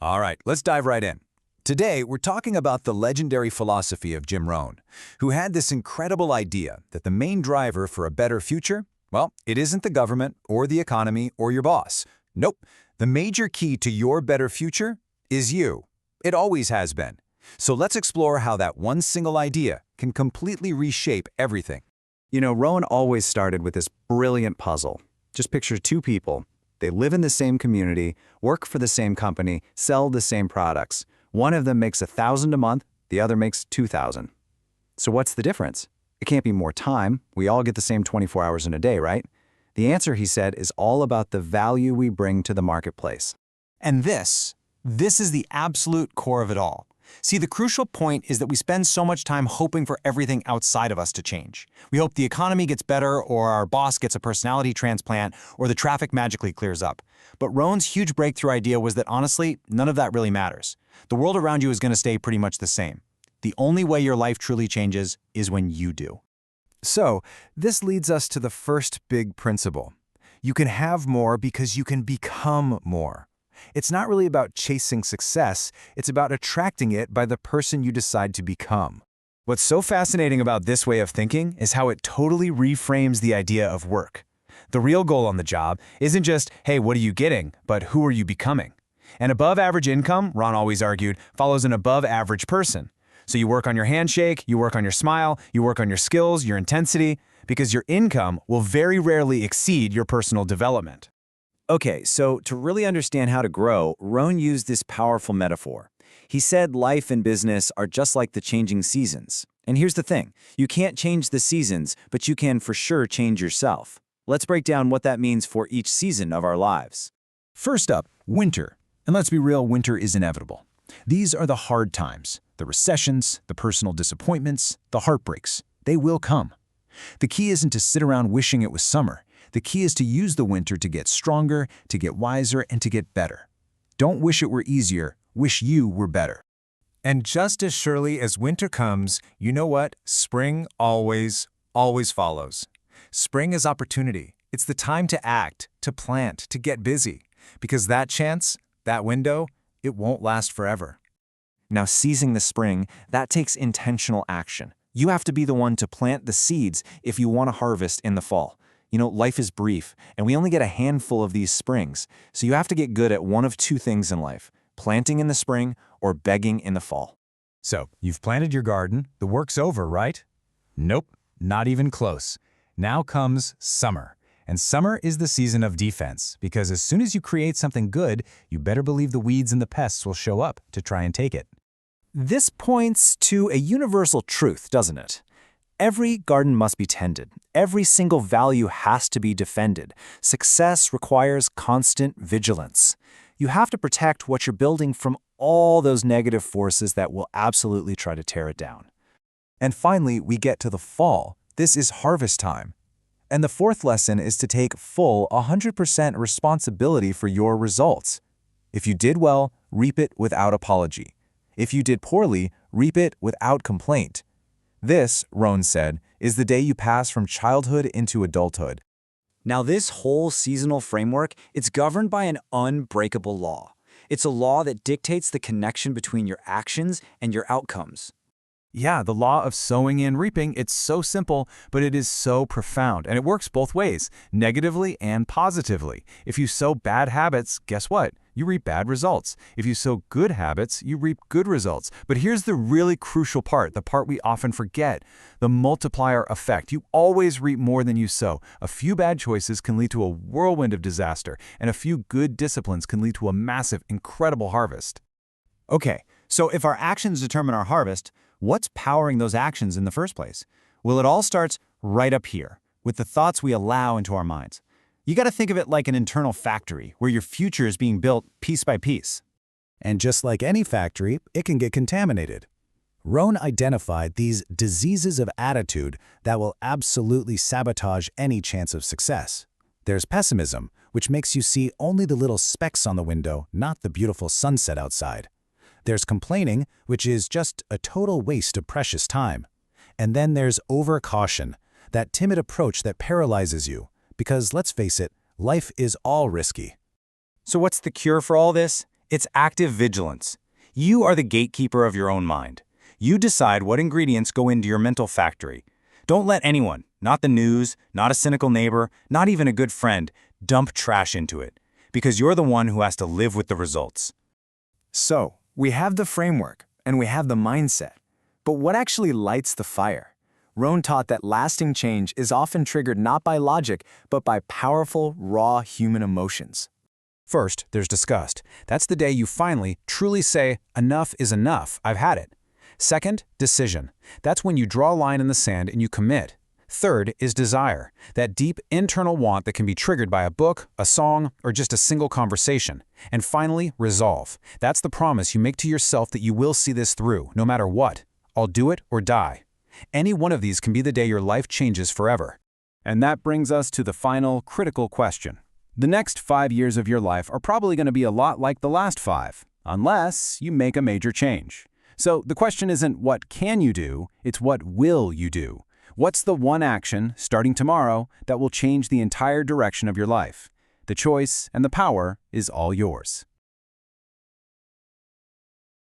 All right, let's dive right in. Today, we're talking about the legendary philosophy of Jim Rohn, who had this incredible idea that the main driver for a better future, well, it isn't the government or the economy or your boss. Nope, the major key to your better future is you. It always has been. So let's explore how that one single idea can completely reshape everything. You know, Rohn always started with this brilliant puzzle. Just picture two people. They live in the same community, work for the same company, sell the same products. One of them makes $1,000 a month, the other makes $2,000. So what's the difference? It can't be more time. We all get the same 24 hours in a day, right? The answer, he said, is all about the value we bring to the marketplace. And this is the absolute core of it all. See, the crucial point is that we spend so much time hoping for everything outside of us to change. We hope the economy gets better, or our boss gets a personality transplant, or the traffic magically clears up. But Rohn's huge breakthrough idea was that honestly, none of that really matters. The world around you is going to stay pretty much the same. The only way your life truly changes is when you do. So, this leads us to the first big principle. You can have more because you can become more. It's not really about chasing success, it's about attracting it by the person you decide to become. What's so fascinating about this way of thinking is how it totally reframes the idea of work. The real goal on the job isn't just, hey, what are you getting, but who are you becoming? An above-average income, Ron always argued, follows an above-average person. So you work on your handshake, you work on your smile, you work on your skills, your intensity, because your income will very rarely exceed your personal development. Okay, so to really understand how to grow, Rohn used this powerful metaphor. He said life and business are just like the changing seasons. And here's the thing, you can't change the seasons, but you can for sure change yourself. Let's break down what that means for each season of our lives. First up, winter. And let's be real, winter is inevitable. These are the hard times, the recessions, the personal disappointments, the heartbreaks. They will come. The key isn't to sit around wishing it was summer. The key is to use the winter to get stronger, to get wiser, and to get better. Don't wish it were easier, wish you were better. And just as surely as winter comes, you know what? Spring always follows. Spring is opportunity. It's the time to act, to plant, to get busy. Because that chance, that window, it won't last forever. Now, seizing the spring, that takes intentional action. You have to be the one to plant the seeds if you want to harvest in the fall. You know, life is brief, and we only get a handful of these springs, so you have to get good at one of two things in life, planting in the spring or begging in the fall. So, you've planted your garden, the work's over, right? Nope, not even close. Now comes summer. And summer is the season of defense, because as soon as you create something good, you better believe the weeds and the pests will show up to try and take it. This points to a universal truth, doesn't it? Every garden must be tended. Every single value has to be defended. Success requires constant vigilance. You have to protect what you're building from all those negative forces that will absolutely try to tear it down. And finally, we get to the fall. This is harvest time. And the fourth lesson is to take full 100% responsibility for your results. If you did well, reap it without apology. If you did poorly, reap it without complaint. This, Rohn said, is the day you pass from childhood into adulthood. Now, this whole seasonal framework, it's governed by an unbreakable law. It's a law that dictates the connection between your actions and your outcomes. Yeah, the law of sowing and reaping, it's so simple, but it is so profound, and it works both ways, negatively and positively. If you sow bad habits, guess what? You reap bad results. If you sow good habits, you reap good results. But here's the really crucial part, the part we often forget, the multiplier effect. You always reap more than you sow. A few bad choices can lead to a whirlwind of disaster, and a few good disciplines can lead to a massive, incredible harvest. Okay, so if our actions determine our harvest, what's powering those actions in the first place? Well, it all starts right up here, with the thoughts we allow into our minds. You got to think of it like an internal factory, where your future is being built piece by piece. And just like any factory, it can get contaminated. Rohn identified these diseases of attitude that will absolutely sabotage any chance of success. There's pessimism, which makes you see only the little specks on the window, not the beautiful sunset outside. There's complaining, which is just a total waste of precious time. And then there's overcaution, that timid approach that paralyzes you. Because let's face it, life is all risky. So what's the cure for all this? It's active vigilance. You are the gatekeeper of your own mind. You decide what ingredients go into your mental factory. Don't let anyone, not the news, not a cynical neighbor, not even a good friend, dump trash into it, because you're the one who has to live with the results. So, we have the framework, and we have the mindset. But what actually lights the fire? Rohn taught that lasting change is often triggered not by logic, but by powerful, raw human emotions. First, there's disgust. That's the day you finally, truly say, enough is enough, I've had it. Second, decision. That's when you draw a line in the sand and you commit. Third is desire, that deep internal want that can be triggered by a book, a song, or just a single conversation. And finally, resolve. That's the promise you make to yourself that you will see this through, no matter what. I'll do it or die. Any one of these can be the day your life changes forever. And that brings us to the final, critical question. The next 5 years of your life are probably going to be a lot like the last 5, unless you make a major change. So the question isn't what can you do, it's what will you do? What's the one action, starting tomorrow, that will change the entire direction of your life? The choice and the power is all yours.